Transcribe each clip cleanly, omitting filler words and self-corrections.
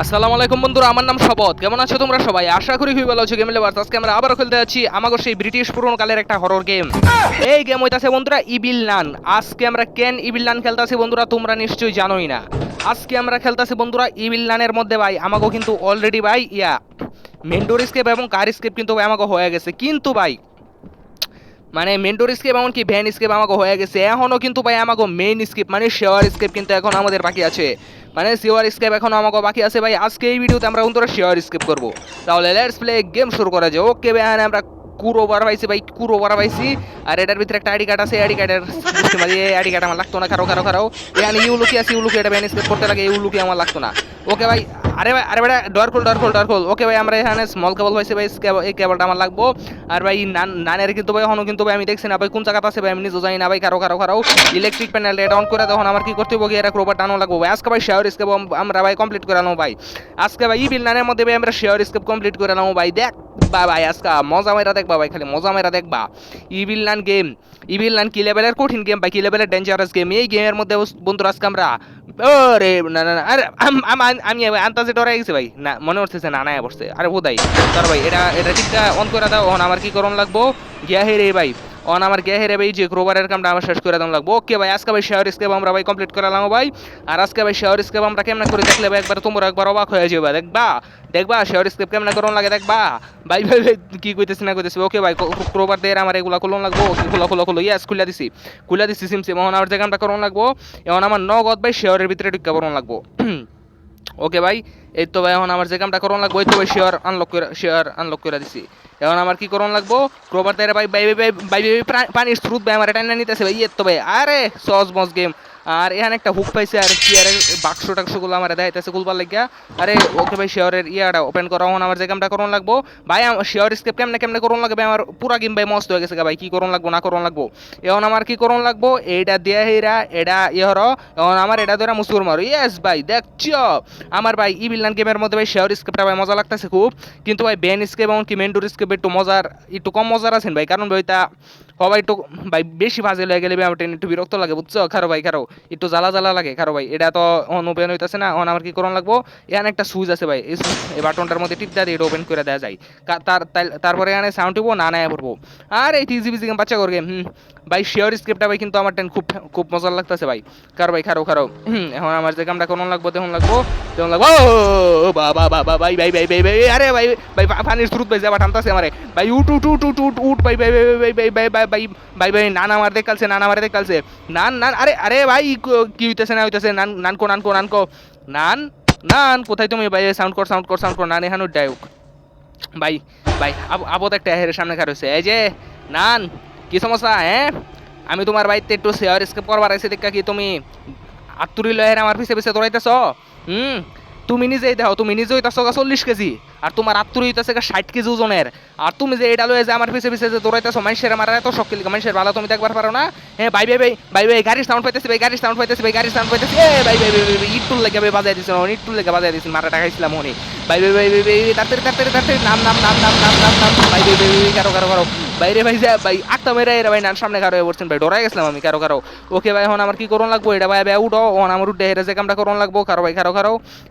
আসসালামু আলাইকুম বন্ধুরা, আমার নাম শপথ। কেমন আছো তোমরা সবাই? আশা করি খুবই ভালো আছো। গেম লেভার্স, আজকে আমরা আবারও খেলতে যাচ্ছি আমাগো সেই ব্রিটিশ পুরনো কালের একটা হরর গেম। এই গেম হইতাছে বন্ধুরা ইভিল নান। আজকে আমরা কেন ইভিল নান খেলতাছি বন্ধুরা তোমরা নিশ্চয়ই জানোই না। আজকে আমরা খেলতাছি বন্ধুরা ইভিল নানের মধ্যে ভাই আমাগো কিন্তু অলরেডি ভাই মেন্ডোর স্কেপ এবং কার স্কেপ কিন্তু ভাই আমাগো হয়ে গেছে, কিন্তু ভাই মানে মেন্টর স্কেপ এমনকি ভ্যান স্কেপ আমাকে হয়ে গেছে, এখনও কিন্তু ভাই আমাকে মেইন স্কেপ মানে শেওয়ার স্কেপ কিন্তু এখন আমাদের বাকি আছে। মানে শেওয়ার স্কেপ এখন আমাকে বাকি আছে ভাই। আজকে এই ভিডিওতে আমরা বন্ধুরা শেওয়ার স্কেপ করবো। তাহলে লেটস প্লে গেম শুরু করা যায়। ওকে ভাই, এখানে আমরা কুরোবার পাইছি ভাই, কুরোবার পাইছি। আর এটার ভিতরে একটা আইডি কার্ড আছে, আইডি কার্ডের আইডি কার্ড আমার লাগতো না। খারো এখানে ইউলুকি আছে, ইউলুকি এটা ভ্যান স্কেপ করতে লাগে, ইউলুকি আমার লাগতো না। ওকে ভাই, আরে ভাই আরে বেটা ডর খোল। ওকে ভাই, আমরা এখানে স্মল কেবল পাইছি ভাই, এই কেবলটা আমার লাগবো। আর ভাই নানের কিন্তু ভাই এখনো কিন্তু ভাই আমি দেখছি না ভাই কোন জায়গাতে আছে ভাই, আমি নিজেও জানি না ভাই। খারাও ইলেকট্রিক প্যানেল এটা অন করে তখন আমার কি করতে হবে, এরা ক্রোবার টানো লাগবো ভাই। আজকে ভাই শেয়ার স্কেপ আমরা ভাই কমপ্লিট করে আনো ভাই। আজকে ভাই ইভিল নানের মধ্যে ভাই আমরা শেয়ার স্কেপ কমপ্লিট করে আনো ভাই। দেখ ভাই আজকে মজা মেরা দেখবা ভাই, খালি মজা মেরা দেখবা। ইভিল নান গেম, ইভিল নান কি লেভেলের কঠিন গেম ভাই, কি লেভেলের ডেঞ্জারাস গেম। এই গেমের মধ্যে বন্ধুরা আজকে আমরা ওরে না আরে আমি আন্তাজে ডরে গেছি ভাই, না মনে হচ্ছে না নাই পড়ছে। আরে বোধাই তোর ভাই এটা এটা ঠিকটা অন করে দাও। অন আমার কি করণ লাগবো, গিয়া হে রে ভাই। অন আমার গিয়া হে রে ভাই, যে ক্রোবারের কামটা আমার শেষ করে দাম লাগবো। ওকে ভাই, আজকে ভাই শেয়ার স্কেপ আমরা ভাই কমপ্লিট করালাম ভাই। আর আজকে ভাই শেয়ার স্কেপ আমরা কেমন করে দেখলে ভাই একবার তোমরা একবার অবাক হয়ে যাবে। দেখবা দেখবা শেয়ার স্কেপ কেমন করণ লাগে দেখবা ভাই। কি কইতেছি না কইতেছি। ওকে ভাই, ক্রোবার দিয়ে আমার এগুলা খুলন লাগবো। খুলো ইয়াস খুলে দিছি সিম এখন আমার যে কামটা করণ লাগবো। এখন আমার নগদ ভাই শেয়ারের ভিতরে ঢুকা করণ লাগবো। ওকে ভাই, এই তো ভাই এখন আমার যে কামটা করণ লাগবো, এই তো ভাই শেয়ার আনলক করে দিছি। এখন আমার কি করণ লাগবো, ক্রোবার দিয়ে ভাই পানির স্রোত ভাই আমার টাইনা নিতেছে ভাই। তো ভাই আরে সস মস গেম। আর এখানে একটা হুক পাইছে, আর কি আর বাক্স টাক্সগুলো আমার দেখাইতেছে খুলবার লাগিয়া। আরে ওকে ভাই, শেয়ারের ইয়াটা ওপেন করা এখন আমার যে কামটা করণ লাগবো ভাই। শেয়ার স্কেপ কেমনে করণ লাগবে আমার পুরা গেম ভাই মস্ত হয়ে গেছে ভাই। কি করণ লাগবো না করণ লাগবো, এখন আমার কি করণ লাগবো, এইটা দিয়া হেরা এটা হর। এখন আমার এটা ধরে মুসুর মারো। ইয়েস ভাই, দেখছো আমার ভাই ইভিল নান গেমের মধ্যে ভাই শেয়ার স্কেপটা ভাই মজা লাগতেছে খুব। কিন্তু ভাই বেন স্কেপ এমনকি মেন্ডোর স্কেপ একটু কম মজার আছেন ভাই, কারণ ভাই তা সবাই একটু ভাই বেশি ভাজে লয়ে গেলে আমার একটু বিরক্ত লাগে বুঝছো। খারো ভাই খারো একটু জ্বালা লাগে। খারো ভাই এটা তো ওপেন হইতেছে না। আমার কি করণ লাগবো, এখানে একটা সুইচ আছে ভাই, এই বাটনটার মধ্যে টিপ দিয়ে এটা ওপেন করে দেওয়া যায়। তারপরে এখানে সাউন্ড টিপবো না পড়বো। আর এই টিজি বিজি গেম বাচ্চা করবে ভাই। শেয়ার স্ক্রিপ্টটা ভাই কিন্তু আমার খুব খুব মজা লাগতেছে ভাই। ভাই খারো এখন আমার যে কামটা করণ লাগবো দেখুন লাগবো ও বাবা বাবা ভাই ভাই ভাই ভাই ভাই আরে ভাই ভাই পানির স্রোত ভাই যাবা টানতাছে আমারে ভাই। উঠ ভাই ভাই ভাই ভাই ভাই ভাই ভাই ভাই ভাই নান আমার দেখালছে নান আরে আরে ভাই কি হইতেছে না হইতেছে। নানকো নান কোথায় তুমি ভাই? সাউন্ড কর নান এখানে ডায়ক ভাই ভাই। আবদ একটা হেরের সামনে খার হয়েছে। এই যে নান, কি সমস্যা হ্যাঁ? আমি তোমার বাড়িতে একটু শেয়ার স্কেপ করবার এসে দেখা কি তুমি আত্তুরি লয়ের আমার পিছে দৌড়াইতেছ? হুম, তুমি নিজেই দেখো, তুমি নিজে হইতেছ 40 কেজি, আর তোমার আত্তুরি হইতেছে 60 কেজি ওজনের। আর তুমি যে এটা লয়ে যে আমার পিছে যে দৌড়াইতেছ, মানুষের আমার এত শক্তি, মানুষের ভালো তুমি দেখবার পারো না? হ্যাঁ ভাই গাড়ির সাউন্ড পাইতেছি ভাই, গাড়ির সাউন্ড পাইতেছি। এ ভাই ইটুল লেগে ভাই বাজাই দিছেন, ইটুল লেগে বাজাই দিছেন, মারা টাকাইছিলাম উনি। ভাই তাড়াতাড়ি নাম ভাই কারো বাইরে ভাই যা ভাই আটটা মেরে এরা ভাই নান সামনে কারো হয়ে পড়ছেন ভাই, ডরাই গেছিলাম আমি কারো। ওকে ভাই, এখন আমার কি করণ লাগবো, এটা ভাই উঠো। এখন আমার উঠে হেরে যে কামটা করণ লাগবো খারো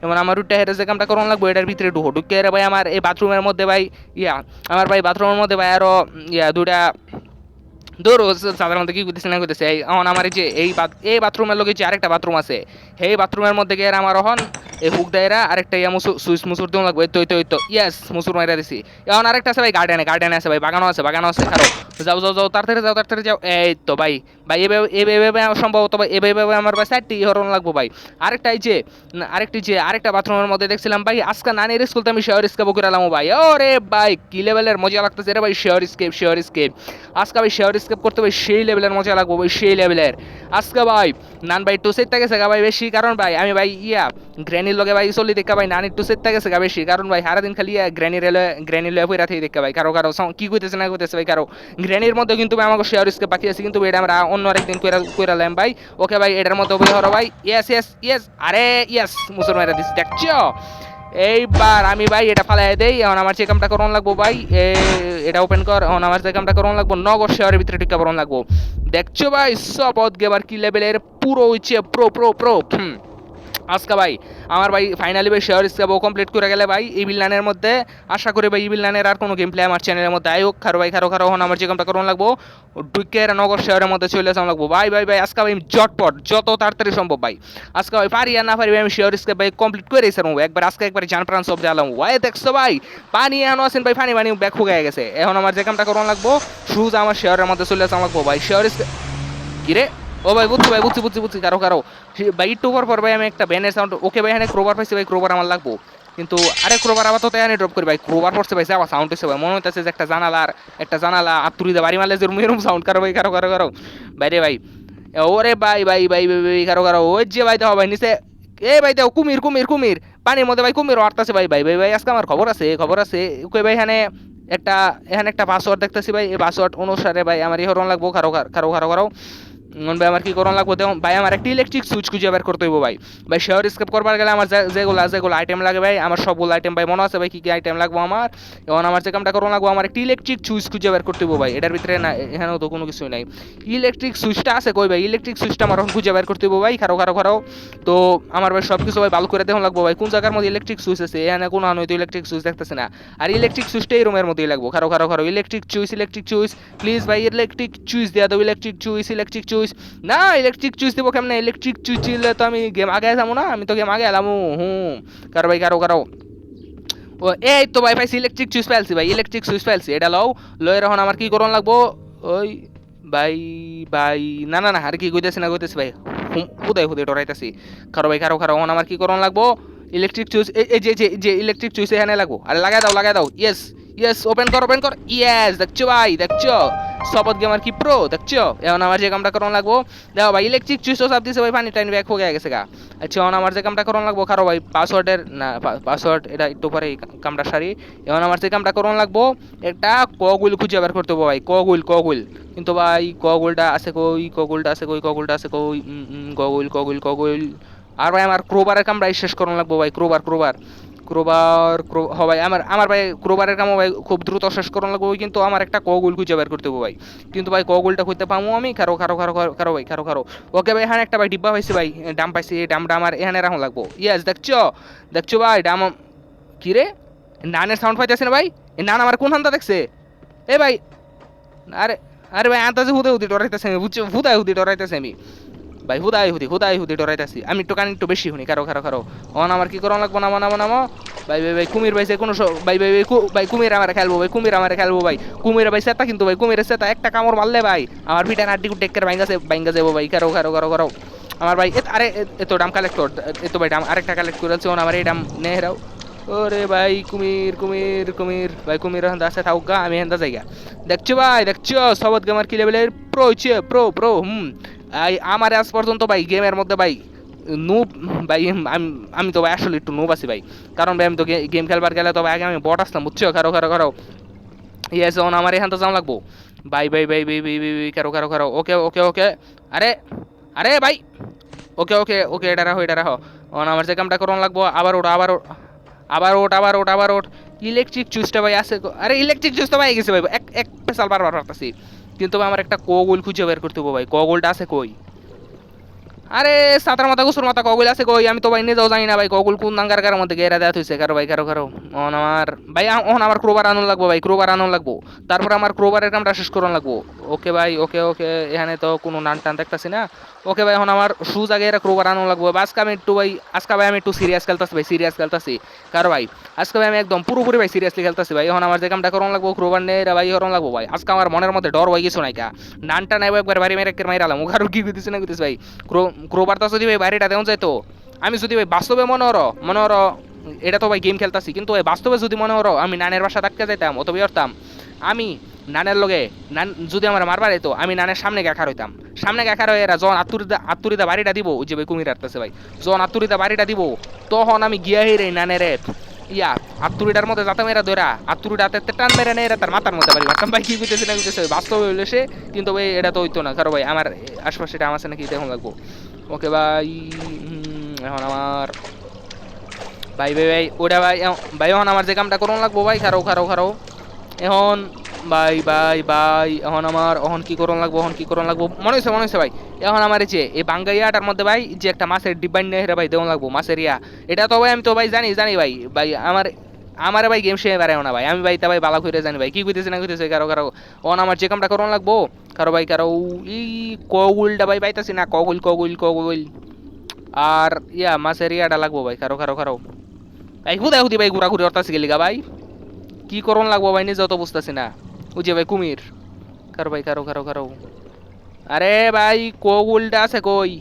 এবং আমার উঠে হেরে যে কামটা করণ লাগবো, এটার ভিতরে ঢুকে ভাই আমার এই বাথরুমের মধ্যে ভাই আমার ভাই বাথরুমের মধ্যে ভাই আরো দুটা দূর সাধারণত কি করতেছে না করতেছে। এখন আমার যে এই বাথরুমের লগে যে আরেকটা বাথরুম আছে, সেই বাথরুমের মধ্যে গিয়ে আমার এখন এই হুক দায়রা আরেকটা সুইচ মুসুর দিন লাগবে। তো ইয়াস মুসুর মাইরা দিছি। এখন আরেকটা আছে ভাই গার্ডেনে আছে ভাই, বাগানো আছে খারো যাও তাড়াতাড়ি যাও। এই তো ভাই এভাবে সম্ভবত ভাই এভাবে আমার ভাই 4টি হরণ লাগবো ভাই। আরেকটা বাথরুমের মধ্যে দেখছিলাম ভাই, আজকে নানির স্কুলতে আমি শেয়ার স্কেপ করে এলাম ভাই। ওরে ভাই কি লেভেলের মজা লাগতেছে রে ভাই, শেয়ার স্কেপ আজকে ভাই শেয়ার স্কেপ করতে ভাই সেই লেভেলের মজা লাগবো ভাই, সেই লেভেলের। আজকে ভাই নান ভাই টু সেট গেছে ভাই বেশি, কারণ ভাই আমি ভাই গ্র্যানির লগে ভাই চলি দেখা ভাই নানির টু সেট গেছে বেশি, কারণ ভাই সারাদিন খালি গ্র্যানি লয়ে পইরা থেকে দেখা ভাই। কারো কি কইতেছে না কইতেছে ভাই। কারো গ্র্যানির মধ্যে কিন্তু ভাই আমাকে শেয়ার স্কেপ বাকি আছে, কিন্তু এটা আমরা অন্য আরেকদিন কইরালাম ভাই। ওকে ভাই, এটার মধ্যে ভাই হরো ভাই। ইয়েস আরে ইয়েস মুসুর মাইরা দিছি, দেখছো? এইবার আমি ভাই এটা ফালাই দেই। এখন আমার যে কামটা করণ লাগবো ভাই, এটা ওপেন কর। এখন আমার যে কামটা করণ লাগবো, নগর শেয়ারের ভিতরে টিকা করণ লাগবো। দেখছো ভাই শপথ গেবার কি লেভেলের পুরো হচ্ছে প্রো আজকে ভাই আমার ভাই ফাইনালি ভাই শেয়ার স্কেপ কমপ্লিট করে গেলে ভাই ইভিল নানের মধ্যে আশা করি ভাই ইভিল নানের আর কোনো গেম প্লে আমার চ্যানেলের মধ্যে আই হোক খারো ভাই খারো হন আমার যে কামটা করুন লাগবো ডুইকের নগর শেয়ারের মধ্যে চলে আসা লাগবো ভাই ভাই ভাই আজকে ভাই জটপট যত তাড়াতাড়ি সম্ভব ভাই আজকে ভাই পারি আর না পারি ভাই আমি শেয়ার স্কেপ ভাই কমপ্লিট করে এসে একবার আজকে একবার জান প্রাণ সব জ্বালাম ভাই দেখছো ভাই পানি এখনো আছেন ভাই পানি পানি ব্যাক হয়ে গেছে এখন আমার যে কামটা করুন লাগবো শুজ আমার শেয়ারের মধ্যে চলে আসা লাগবো ভাই শেয়ার স্কেপ কিরে ও ভাই বুঝছি কারো ভাই একটু পর ভাই আমি একটা ব্যানের সাউন্ড ওকে ভাই এখানে ক্রোবার পাইছি ভাই ক্রোবার আমার লাগবো কিন্তু আরে ক্রোবার আবার তো এখানে ড্রপ করি ভাই ক্রোবার পড়ছে ভাই আবার সাউন্ড হচ্ছে ভাই মনে হইতেছে যে একটা জানালা আতুরিদা বাড়ি মারলে যেরকম এরকম সাউন্ড কারো বাইরে ভাই ওরে ভাই কারো ওই যে ভাই দেখো ভাই নিচে এ ভাই দেখো কুমির পানির মধ্যে ভাই কুমির আটতাছে ভাই আজকে আমার খবর আছে ওকে ভাই এখানে একটা পাসওয়ার্ড দেখতেছি ভাই এই পাসওয়ার্ড অনুসারে ভাই আমার হরণ লাগবো কারো ভাই আমার কি করণ লাগবো দেখুন ভাই আমার একটা ইলেকট্রিক সুইচ খুঁজে বের করতে হইব ভাই শেয়ার স্কেপ করবার গেলে আমার যেগুলো আইটেম লাগে ভাই আমার সবগুলো আইটেম ভাই মনে আছে ভাই কি আইটেম লাগবো আমার এবং আমার যে কামটা করণ লাগবো আমার একটা ইলেকট্রিক সুইচ খুঁজে বের করতে হইব ভাই এটার ভিতরে না এখানেও তো কোনো কিছুই নাই ইলেকট্রিক সুইচটা আছে কই ভাই ইলেকট্রিক সুইচটা আমার এখন খুঁজে বের করতে হইব ভাই খারো তো আমার ভাই সব কিছু ভাই ভালো করে দেখুন লাগবো ভাই কোন জায়গার মধ্যে ইলেকট্রিক সুইচ আছে এখানে কোনো হয়তো ইলেকট্রিক সুইচ দেখতেছে না আর ইলেকট্রিক সুইচটা এই রুমের মধ্যেই লাগবো খারো ইলেকট্রিক চুইস প্লিজ ভাই ইলেকট্রিক চুইস দিয়া দাও ইলেকট্রিক চুইস না ইলেকট্রিক চুইস দেবো কেমনে ইলেকট্রিক চুইস দিলে তো আমি গেম আগে যাবো না আমি তো গেম আগে এলাম কারো ও এই তো ভাই পাইছি ইলেকট্রিক চুইস পাইছি এটা লও এখন আমার কি করণ লাগবো ওই ভাই না আর কি কইতেছি ভাই হুদাই ডরাইতেছি কারো এখন আমার কি করণ লাগবো ইলেকট্রিক চুইস এই যে ইলেকট্রিক চুইস এখানে লাগবো আরে লাগাই দাও ইয়েস ওপেন কর ইয়েস দেখছো শপথ গেমার কি প্রো দেখছো এখন আমার যে কামটা করণ লাগবো দেখো ভাই ইলেকট্রিক চুইসও চাপ দিছে ভাই পানি টাইন ব্যাক হয়ে গেছে গা আচ্ছা এখন আমার যে কামটা করণ লাগবো কারো ভাই পাসওয়ার্ড এটা একটু পরে কামটা সারি এখন আমার যে কামটা করণ লাগবো একটা কগুল খুঁজে বের করতে হবে ভাই কগুল কিন্তু ভাই কগুলটা আছে কই কগুল আর ভাই আমার ক্রোবারের কামটা শেষ করণ লাগবো ভাই ক্রোবার ভাই আমার ভাই ক্রোবারের কামও ভাই খুব দ্রুত শেষ করণ লাগবো কিন্তু আমার একটা কগুল খুঁজে বের করতে হবে ভাই কিন্তু ভাই কগুলটা খুঁজতে পাবো আমি খারো ওকে ভাই এখানে একটা ভাই ডিব্বা পাইছি ভাই ডাম পাইছি এই ডামটা আমার এখানে রাখুন লাগবো ইয়েস দেখছো ভাই ডাম কি রে নানের সাউন্ড পাইতেছে না ভাই নান আমার কোন হান্তা দেখছে এ ভাই আরে ভাই আন্তাজে হুদি ডরাইতেছে আমি বুঝছো হুদি ডরাইতেছে আমি ভাই হুদাই ডরাইতেছি আমি একটু কান একটু বেশি শুনি কারো অন আমার কি করণ লাগবো নামো ভাই কুমির ভাই কোনো ভাই কুমির আমার খেলবো ভাই কুমির ভাই সেটা কিন্তু ভাই কুমিরের সেটা একটা কামড় মারলে ভাই আমার পিটার আড্ডি টেক্কের ভাঙ্গা যাবো ভাই কারো আমার ভাই আরে এত ডাম কালেক্টর এত ভাই ডাম আরেকটা কালেক্ট করেছে আমার এই ডাম নেহরাও ওরে ভাই কুমির ভাই কুমির হেন্দা আছে থাকুক গা আমি হেন্দা জায়গা দেখছো সবত গেমার কি লেভেলের প্রো আমার আজ পর্যন্ত ভাই গেমের মধ্যে ভাই নুব ভাই আমি তো ভাই আসলে একটু নুব আছি ভাই কারণ ভাই আমি তো গেম খেলবার গেলে তো ভাই আগে আমি বট আসতাম বুঝছো কারো ইয়েস যখন আমার এখান তো যাওয়া লাগবো ভাই কারো ওকে আরে ভাই ওকে এটা রাখো আমার যে কামটা করন লাগবো আবার ওঠ ইলেকট্রিক চুইসটা ভাই আছে আরে ইলেকট্রিক চুইস তো ভাই গেছে ভাই এক পেশাল বারবার পারতাছি কিন্তু আমার একটা কগুল খুঁজে বের করতে হবে ভাই কগুলটা আছে কই আরে সাতার মাথা গুসুর মাথা কগুল আছে কই আমি তো ভাই নিজেও জানি না ভাই কগুল কোন দাঙ্গার মধ্যে গেরা দেওয়া হয়েছে কারো আমার ক্রোবার আনুন লাগবো ভাই তারপর আমার ক্রোবারের কামটা শেষ করন লাগবো ওকে ভাই ওকে এখানে তো কোনো নান টান দেখতেছি না ওকে ভাই এখন আমার শুজ আগে এরা ক্রোবার আনুন লাগবো আজকে আমি একটু সিরিয়াস খেলতেছি কারো ভাই আজকে ভাই আমি একদম পুরোপুরি ভাই সিরিয়াসলি খেলতেছি ভাই এখন আমার যে কামটা করন লাগবো ক্রোবার নেই ভাই হরণ লাগবো ভাই আজকে আমার মনের মধ্যে ডর হয়ে গেছো নাইকা নানটা নাই একবার বাড়ি মেরে মাইরালাম ওখানে কি করতেছি না করতেছি ভাই ক্রোবারটা যদি ভাই বাড়িটা দেওয়া যায় তো আমি যদি ভাই বাস্তবে মনে হর এটা তো ভাই গেম খেলতাছি কিন্তু ভাই বাস্তবে যদি মনে হর আমি নানের বাসা থাকতে যাইতাম অতবি করতাম আমি নানের লগে নান যদি আমার মারবার হইতো আমি নানের সামনে গাখার হইতাম হয়ে এরা যখন আত্তুরিদা বাড়িটা দিব ওই যে ভাই কুমির আসতেছে ভাই যখন আত্তুরিদা বাড়িটা দিব তখন আমি গিয়া রে নানের আত্তুরিটার মধ্যে যাতাম এরা ধরা আত্তুরিটা টান মেরে নেই তার মাথার মধ্যে বাড়ি মারতাম ভাই কি করতেছে না করতেছে বাস্তবে হইলে সে কিন্তু ভাই এটা তো হইতো না কারো ভাই আমার আশপাশে এটা আমার নাকি দেখুন লাগবো ওকে ভাই এখন আমার ভাই ওটা ভাই এখন আমার যে কামটা করুন লাগবো ভাই খারো এখন ভাই ভাই ভাই এখন কি করণ লাগবো মনে হয়েছে ভাই। এখন আমার এই যে এই বাঙ্গাইয়াটার মধ্যে ভাই যে একটা মাছের ডিব্বাই নিয়ে হেরে ভাই দেওয়া লাগবো মাছের ইয়া। এটা তো ভাই আমি তো ভাই জানি ভাই ভাই আমার ভাই গেম সে বেড়ায় না ভাই। আমি ভাই তা ভাই বালা করে জানি ভাই কি কইতেছে না কইতেছে কারো অন আমার যে কামটা করণ লাগবো কারো ই কগুলটা ভাই পাইতাছি না কগুল আর ইয়া মাছের ইয়াটা লাগবো ভাই কারো ভাই হুদি ভাই ঘুরাঘুরি অর্থাৎ গেলিগা ভাই কি করণ লাগবো ভাই নিজেও তো বুঝতেছি না। ওই যে ভাই কুমির কারো আরে ভাই কগুলটা আছে কই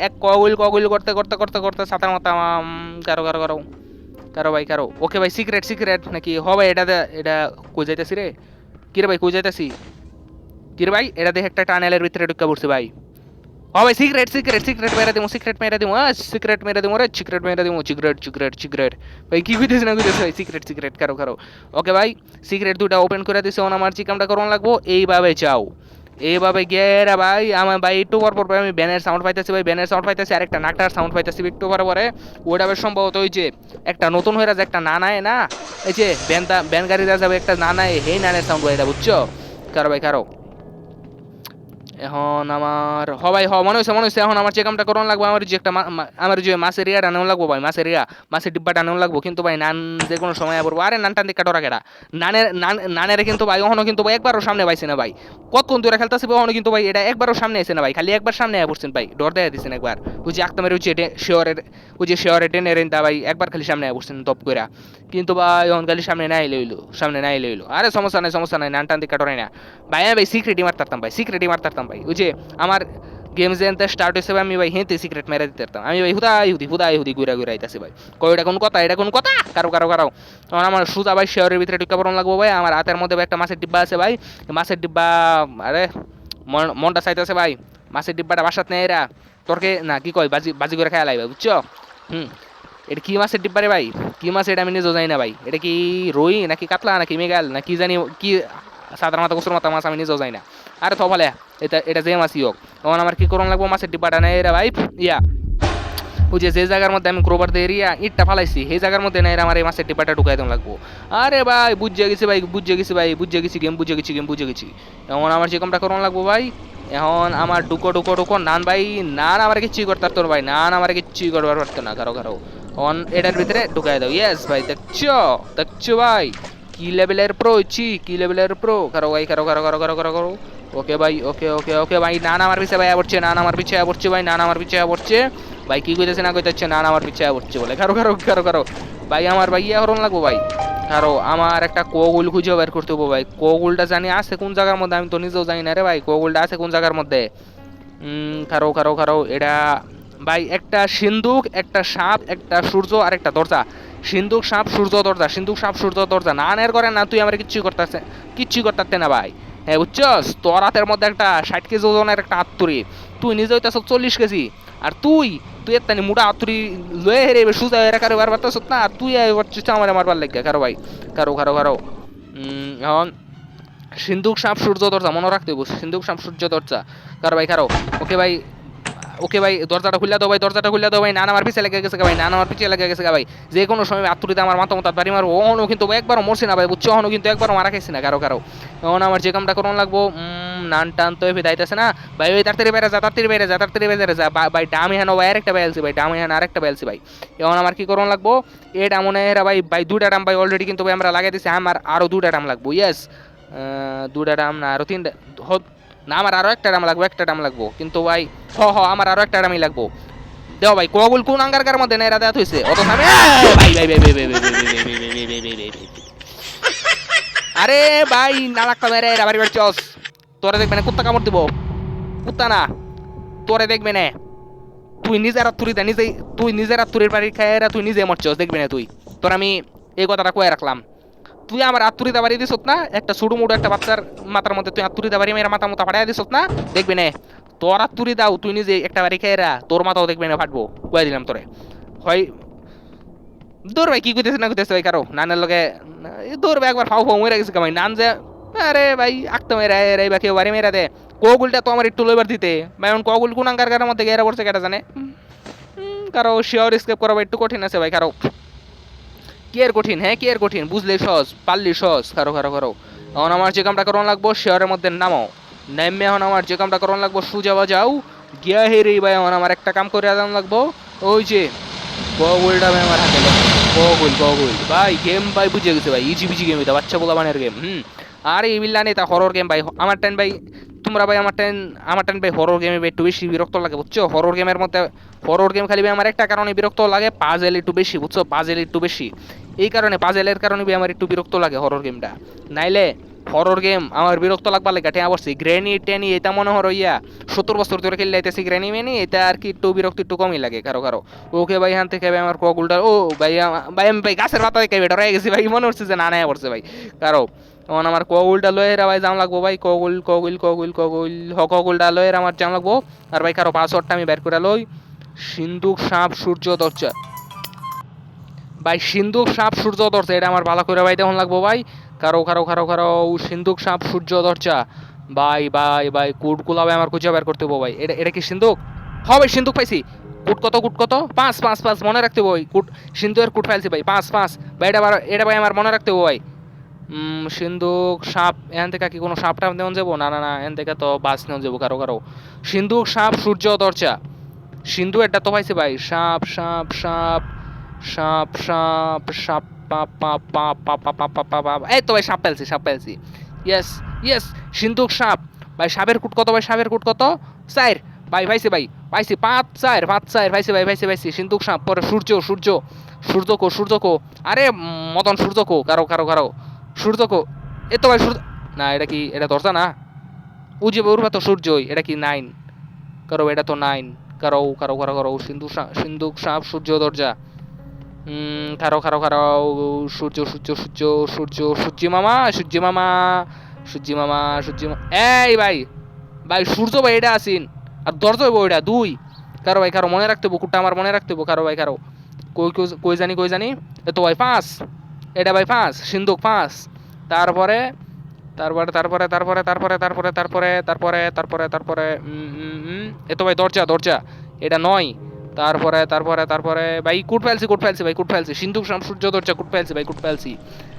এক কগুল করতে সাতার মাথা কারো ভাই ওকে ভাই সিক্রেট নাকি হ ভাই এটা কই যাইতাছি রে কি রে ভাই কই যাইতাছি কি রে ভাই এটা দেখে একটা টানেলের ভিতরে ঢুকা পড়ছে ভাই। ও ভাই সিক্রেট মেরে দিমু রে সিক্রেট ভাই কি কইতেছ না কইতেছ ভাই সিক্রেট কারো ওকে ভাই সিক্রেট দুটা ওপেন করে দিছে ওন আমার চিকামটা করন লাগবো এইভাবে যাও এইভাবে গেরা ভাই আমার ভাই একটু পর আমি ব্যানের সাউন্ড পাইতেছি আর একটা নাকটার সাউন্ড পাইতেছি একটু পরে ওটা বেশ সম্ভবত ওই যে একটা নতুন হয়ে যে একটা নানায় না এই যে ব্যান গাড়ি যাবে একটা নানায় হেই নানের সাউন্ড ভাই এটা বুঝছো কারো এখন আমার ভাই মনে হয়েছে এখন আমার চেকামটা করন লাগবে আমার যে একটা আমার যে মাছের ইয়া টানেও লাগবো ভাই মাছের ডিব্বা টানেও লাগবো কিন্তু ভাই নান যে কোনো সময় পড়বো আরে নানটান দিকে কাটোরা কেটা নানের কিন্তু ভাই ওখানে কিন্তু ভাই একবারও সামনে পাইছে না ভাই কতক্ষণ দূরে খেলতেছে ওখানে কিন্তু ভাই এটা একবারও সামনে আসে না ভাই খালি একবার সামনে পড়ছেন ভাই ডর দেয়া দিচ্ছেন একবার ওই যে আক্তামের ওই যে শেয়ারের টেনের দা ভাই একবার খালি সামনে পড়ছেন তপ কইরা কিন্তু ভাই এখন খালি সামনে নাই লইলো আরে সমস্যা নাই নানটান দিকে কাটোরাই না ভাই আমি ভাই সিক্রেটই মারতাম ভাই ওই যে আমার গেম যেতে স্টার্ট হয়েছে আমি ভাই হেঁতে সিক্রেট মেরে দিতে পারতাম আমি ভাই হুদাই ঘুরা আইতাছি ভাই কই এটা কোন কথা কারো তখন আমার সুতা ভাই শেয়ারের ভিতরে ঢুকা পড়ন লাগবো ভাই আমার হাতের মধ্যে একটা মাছের ডিব্বা আছে ভাই মাছের ডিব্বা আরে মনটা চাইতেছে ভাই মাছের ডিব্বাটা বাসাত নেই এরা তোরকে না কি কয় বাজি করে খেয়ালাই ভাই বুঝছো এটা কি মাছের ডিব্বা রে ভাই কি মাছ এটা আমি নিজেও জানি না ভাই এটা কি রুই নাকি কাতলা নাকি মেঘাল না কি জানি কি সাধারণ মাথা কুসুর মাথা মাছ আমি নিজেও যাই না আরে তো বলে এটা যে মাছই হোক তখন আমার কি করণ লাগবো মাছের ডিব্বাটা নেই রে ভাই ইয়া ওই যে জায়গার মধ্যে আমি ক্রোবার দিয়ে এরিয়া ইটটা ফালাইছি সেই জায়গার মধ্যে নেই আমার এই মাছের ডিব্বাটা ঢুকাই দেওয়া লাগবো আরে ভাই বুঝে গেছি গেম বুঝে গেছি এখন আমার যে কামটা করণ লাগবো ভাই এখন আমার ঢুকো নান ভাই নান আমার কিচ্ছুই করতে পারতো ভাই নান আমার কিচ্ছুই করবার পারতো না কারো অন এটার ভিতরে ঢুকাই দাও ইয়েস ভাই দেখছো ভাই কি লেভেলের প্রো কারো ওকে ভাই ওকে ভাই নান আমার পিছে ভাই পড়ছে ভাই নান আমার পিছে পড়ছে ভাই কি কইতেছে না কইতেছে নান আমার পিছে পড়ছে বলে কারো ভাই আমার ভাই ইয়া হরণ লাগবো ভাই কারো আমার একটা কোগুল খুঁজে বের করতে হবো ভাই কোগুলটা জানি আছে কোন জায়গার মধ্যে আমি তো নিজেও জানি না রে ভাই কোগুলটা আছে কোন জায়গার মধ্যে কারো এটা ভাই একটা সিন্দুক একটা সাপ একটা সূর্য আর একটা দরজা সিন্দুক সাপ সূর্য দরজা নানের করে না তুই আমার কিচ্ছুই করতে না ভাই হ্যাঁ বুঝছস তোর হাতের মধ্যে একটা 60 কেজি ওজনের একটা আত্তুরি তুই নিজে হইতেছ 40 কেজি আর তুই এত্তানি মোটা আত্তুরি লয়ে হেরে সুজা হেরে কারো বার পারতেছ না আর তুই আমার মারবার লাগে কারো ভাই কারো এখন সিন্দুক সাপ সূর্য দরজা মনে রাখতে হইব সিন্দুক সাপ সূর্য দরজা কারো ভাই ওকে ভাই দরজাটা খুলে দাও ভাই নান আমার পিছে লেগে গেছে ভাই যে কোনো সময় আত্মরিতে আমার মাথা বাড়ি মারবো ওহনও কিন্তু একবারও মরছি না ভাই বুঝছো ওহনও কিন্তু একবারও মারা খাইছি না কারো এখন আমার যে কামটা করণ লাগবো নান টান তো দাইতেছে না ভাই ওই তাড়াতাড়ি বেড়ে যা ভাই ডামি হানো ভাই আরেকটা বাইলছি ভাই ভাই এখন আমার কি করণ লাগবো এটা মনে হয় ভাই দুটা ডাম ভাই অলরেডি কিন্তু ভাই আমরা লাগাই দিছি আমার আরো দুটা ডাম লাগবো ইয়েস দুটা ডাম না আরো তিনটা না আমার আরো একটা ডাম লাগবো কিন্তু ভাই আমার আরো একটা ডামই লাগবো দেও ভাই কগুল কোন আঙ্গারকার মধ্যে নেরা দেয়া হইছে অত সামনে আরে ভাই না লাগতা মেরে রাবারি বাড়ি চস তোরে দেখবে না কুত্তা কামড় দিব কুত্তা না তোরে দেখবে না তুই নিজের আত্তুরির বাড়ি খায় তুই নিজে মরছস দেখবে না তুই তোর আমি এই কথাটা কয়ে রাখলাম তুই আমার আত্তুরিতা বাড়ি দিস না একটা ছোট মোটো একটা বাচ্চার মাথার মধ্যে তুই আত্তুরিতা বাড়ি মেয়ের মাথা মতো ফাটাই দিস না দেখবি না তোর আত্তুরি দাও তুই নিজে একটা বাড়ি খেয়েরা তোর মাথাও দেখবি না ফাটবো কয়ে দিলাম তোরে হয় দৌড় ভাই কি করতেছে ভাই কারো নানের লগে দৌড় ভাই একবার ফাউ মরে গেছে ভাই নান যে আরে ভাই আঁকতে মেরা রে বা কেউ বাড়ি মেরা দে কগুলটা তো আমার একটু লইবার দিতে ভাই এখন কগুল কোন আঙ্গার মধ্যে গেরা পড়ছে কেটা জানে কারো শিওর স্কেপ করা একটু কঠিন আছে ভাই কারো কি এর কঠিন বুঝলে সহজ পারলি সহজ কারো এখন আমার যে কামটা করন লাগবো শেয়ারের মধ্যে নামো, নেমে এখন আমার যে কামটা করন লাগবো সুজা বাজাও গিয়া হেরে ভাই। এখন আমার একটা কাম করে আদান লাগবো, ওই যে গগলটা ভাই আমার হাতে গগল ভাই। গেম ভাই বুঝে গেছে ভাই, ইজি বিজি গেম, এটা বাচ্চা বলা মানের গেম। আর এই বিল্লানি তা হরর গেম ভাই। আমার টাইম ভাই তোমরা ভাই আমার টাইম ভাই হরর গেমে ভাই একটু বেশি বিরক্ত লাগে বুঝছো। হরর গেমের মধ্যে হরর গেম খালি ভাই আমার একটা কারণে বিরক্ত লাগে, পাজেল একটু বেশি বুঝছো, পাজেল একটু বেশি। এই কারণে পাজেলের কারণে ভাই আমার একটু বিরক্ত লাগে হরর গেমটা। নাইলে হরর গেম আমার বিরক্ত লাগবার লাগে ঠেয়া বসছি। গ্রেনি টেনি এটা মনে হর ইয়া 70 বছর ধরে খেললে আইতেছি গ্রেনি মেনি, এটা আর কি একটু বিরক্তি একটু কমই লাগে কারো কারো। ওকে ভাই হান থেকে ভাই আমার কগুলটা ও ভাই ভাই আমি ভাই গাছের পাতা দেখে ডরাই গেছি ভাই, মনে হচ্ছে যে না নাই পড়ছে ভাই কারো। তখন আমার কগুলটা লয়েরা ভাই জাম লাগবো ভাই, কগুলটা লয়ের আমার জাম লাগবো। আর ভাই কারো পাসওয়ার্ডটা আমি বের করে লই, সিন্ধুক সাপ সূর্য দরজা ভাই। সিন্ধুক সাপ সূর্য দরজা এটা আমার ভালো করে ভাই দেখুন লাগবো ভাই। কারো সিন্ধুক সাপ সূর্য দরজা ভাই ভাই ভাই। কুটগুলা ভাই আমার খুঁজে বের করতে হবো ভাই। এটা কি সিন্ধুক? হ ভাই সিন্ধুক পাইছি। কুট কত 5 মনে রাখতে হবো ভাই। সিন্ধুকের কুট ফাইলছি ভাই 5 ভাই। এটা ভাই আমার মনে রাখতে হবো ভাই। সিন্ধুক সাপ, এখান থেকে কি কোনো সাপ টাপ নেওয়া যাবো? না না না, এখান থেকে তো বাস নেওয়া যাবো কারো। সিন্ধুক সাপ সূর্য দরজা, সিন্ধু এটা তো পাইছি ভাই। সাপ সাপ সাপ সাপ সাপ সাপ পা পা পা পা পা পা পা পা পা। এই তো ভাই সাপ পেলছি। ইয়েস ইয়েস, সিন্ধুক সাপ ভাই। সাপের কুট কত ভাই? সাপের কুট কত? 4 ভাই পাইছি ভাই, পাইছি 5 4 পাইছি ভাই, পাইছি। সিন্ধুক সাপ, পরে সূর্য কো। আরে মদন সূর্য কো, কারো সূর্য কো। এ তো ভাই সূর্য না, এটা কি এটা দরজা না? উজে বউরবা তো সূর্যই, এটা কি 9? এটা তো 9। কারো সিন্ধুক সাপ সূর্য দরজা। খারো সূর্য মামা। এই ভাই ভাই সূর্য ভাই এটা আসিন, আর দরজা হইব এটা 2। কারো মনে রাখতে হবো, কুটটা আমার মনে রাখতে হবো কারো। কই জানি এ তো ভাই 5। এটা ভাই 5, সিন্ধুক 5। তারপরে তারপরে তারপরে তারপরে তারপরে তারপরে তারপরে তারপরে তারপরে তারপরে এ তো ভাই দরজা এটা 9। তারপরে ভাই কুট ফেলছি সিন্ধুক শাম সূর্য দরজা কুট ফেলছি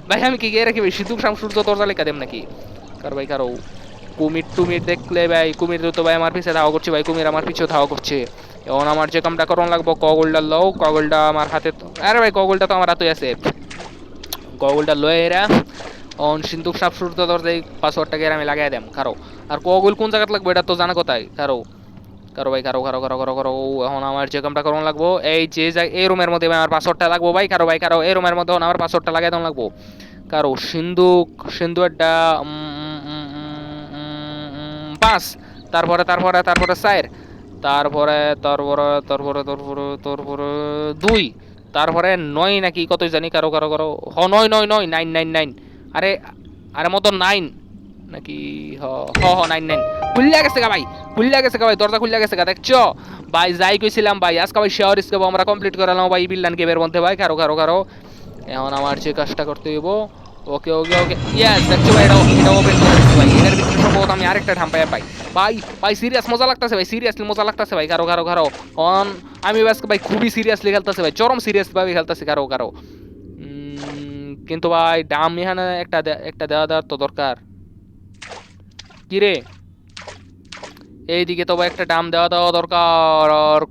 ভাই। আমি কি গিয়ে রাখি ভাই সিন্ধুক শাম সূর্য দরজা লেখা দেম নাকি? কারো কুমির দেখলে ভাই, কুমির তো ভাই আমার পিছে ধাওয়া করছে ভাই, কুমির আমার পিছু ধাওয়া করছে। এখন আমার যে কামটা করন লাগবো, কগলটা আমার হাতে। আরে ভাই কগলটা তো আমার হাতে আছে, কগলটা লয়ে এরা অন সিন্ধুক সাপ সূর্য দরজায় পাসওয়ার্ডটাকে আমি লাগাই দেম কারো। আর কগল কোন জায়গাতে লাগবে এটা তো জানা কোথায় কারো ভাই। এখন আমার যে কামটা করন লাগবো, এই রুমের মধ্যে আমার পাসওয়ার্ডটা লাগবো ভাই কারো এই রুমের মধ্যে আমার পাসওয়ার্ডটা লাগাই দেন লাগবো কারো। সিন্ধুকটা 5। তারপরে 4। তারপরে 2। তারপরে 9 নাকি কতই জানি কারো। 9। আরে আরে মতো 9 নাকি? হ হ হ 9 খুললে গেছে গা ভাই, দরজা খুললে গেছে গা দেখছো ভাই। যাই কইছিলাম ভাই আজকে ভাই শেয়ার স্কেপ আমরা কমপ্লিট করালাম ভাই বিল্লান গেমের মধ্যে ভাই কারো। এখন আমার যে কাজটা করতে হইব, ওকে ইয়েস দেখছো ভাই, এটা ওপেন করে দিচ্ছি ভাই। এটার ভিতরে সম্ভবত আমি আরেকটা ঢাম ভাই সিরিয়াস মজা লাগতেছে ভাই, সিরিয়াসলি মজা লাগতেছে ভাই কারো। অন আমি আজকে ভাই খুবই সিরিয়াসলি খেলতেছে ভাই, চরম সিরিয়াস ভাবে খেলতেছি কারো। কিন্তু ভাই ডাম এখানে একটা দেওয়া তো দরকার। কি রে, এইদিকে তো ভাই একটা ডাম দেওয়া দরকার। আর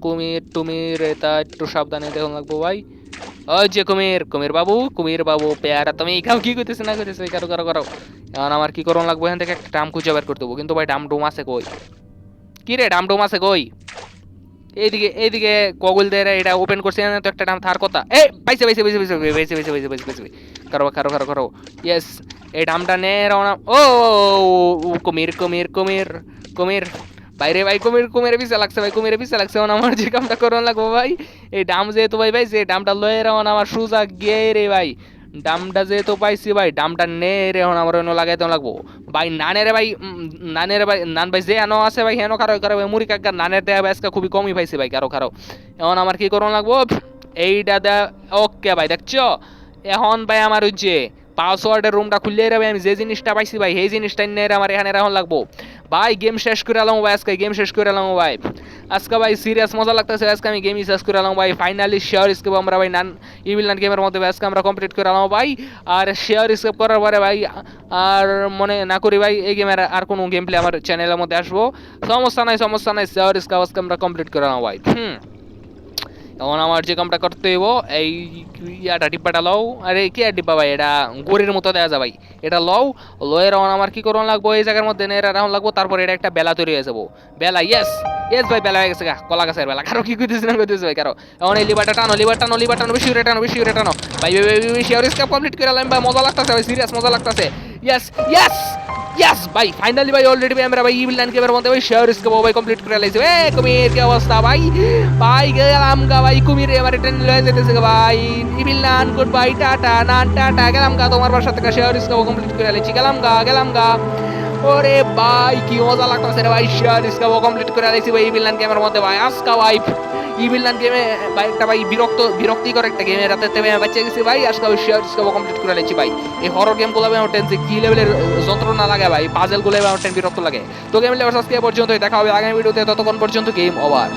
কুমির এটা একটু সাবধানে দেখুন লাগবো ভাই। ওই যে কুমির বাবু পেয়ারা, তুমি এখানে কি করতেছে না করতেছে কারো। এখন আমার কি করুন লাগবো, এখান থেকে একটা ডাম খুঁজে বের করতে হবো। কিন্তু ভাই ডাম ডুম আছে কই? কি রে ডাম ডুম আছে কই? এইদিকে কগুল দিয়ে এটা ওপেন করছে তো একটা ডাম থার কথা। এই পাইছে কারো। ইয়েস, এই ডামটা নে রওনা। ও কুমির বাইরে ভাই, কুমিরে পিছে লাগছে ভাই, এখন আমার যে কামটা করন লাগবো ভাই, এই ডাম যেহেতু ভাই পাইছে, ডামটা লয়ে রওনা আমার সুজা গিয়ে রে ভাই। ডামটা যেহেতু পাইছি ভাই, ডামটা নে রে এখন আমার অন্য লাগাইতে লাগবো ভাই। নানের ভাই নান ভাই যে আনো আছে ভাই হেন কারো ভাই মুড়ি কাকার নানের দেয়া ভাই আজকে খুবই কমই পাইছি ভাই কারো। এখন আমার কি করন লাগবো এইটা দে। ওকে ভাই দেখছো এখন ভাই আমার ওই যে পাসওয়ার্ডের রুমটা খুললে রে ভাই আমি যে জিনিসটা পাইছি ভাই সেই জিনিসটা নিয়ে আমার এখানে রাখুন লাগবো ভাই। গেম শেষ করে এলাম ভাই, আজকে গেম শেষ করে এলাম ভাই। আজকে ভাই সিরিয়াস মজা লাগতেছে, আজকে আমি গেমই শেষ করে এলাম ভাই। ফাইনালি শেয়ার স্কেপ আমরা ভাই ইভিল নান গেমের মধ্যে আজকে আমরা কমপ্লিট করে এলাম ভাই। আর শেয়ার স্কেপ করার পরে ভাই আর মনে না করি ভাই এই গেমের আর কোনো গেম প্লে আমার চ্যানেলের মধ্যে আসবো। সমস্যা নাই শেয়ার স্কেপ আজকে আমরা কমপ্লিট করে এলাম ভাই। এখন আমার যে কামটা করতে হইব এই ইয়াটা ডিব্বাটা লও। আরে কি আর ডিব্বা ভাই, এটা গড়ির মতো দেওয়া যায় ভাই। এটা লও, লয়ের এখন আমার কি করুন লাগবো এই জায়গার মধ্যে নেড়ে রাখুন লাগবো। তারপরে এটা একটা বেলা তৈরি হয়ে যাবো। বেলা ইয়েস ইয়েস ভাই, বেলা হয়ে গেছে গা, কলা গাছের বেলা। কারো কি কইতেছি না কইতেছি ভাই, কারো এখন এই লিভারটা টানো বেশি করে টানো ভাই। বেশি আর স্কাপ কমপ্লিট করে আলাম ভাই, মজা লাগতেছে ভাই, সিরিয়াস মজা লাগতেছে। ইয়েস ইয়েস ইয়েস ভাই, ফাইনালি ভাই অলরেডি ভাই আমরা ভাই ইভিল নান গেমের মধ্যে ভাই শেয়ার স্কেপ ভাই কমপ্লিট করে লাইছি। এ কুমির কি অবস্থা ভাই, ভাই গেলাম গা ভাই, কুমিরে আমার ট্রেন লয়ে যেতেছে গা ভাই। ইভিল নান গুড বাই, টাটা নান টাটা, গেলাম গা তোমার বাসা থেকে শেয়ার স্কেপ কমপ্লিট করে লাইছি, গেলাম গা। ওরে ভাই কি মজা লাগতেছে রে ভাই, শেয়ার স্কেপ কমপ্লিট করে লাইছি ভাই ইভিল নান গেমের মধ্যে ভাই। আজকা ভাই ইভিল নান গেমে ভাই একটা ভাই বিরক্তিকর একটা গেমে রাতে আমি বাচ্চা গেছি ভাই। আজকে আমি শেয়ার স্কেপ কমপ্লিট করে লাইছি ভাই। এই হরর গেমগুলো আমি আমার টেন্সে কি লেভেলের যন্ত্রণা লাগে ভাই, পাজেলগুলো আমার টেন বিরক্ত লাগে। তো গেম লেভার আজকে পর্যন্তই, দেখা হবে আগামী ভিডিওতে, ততক্ষণ পর্যন্ত গেম ওভার।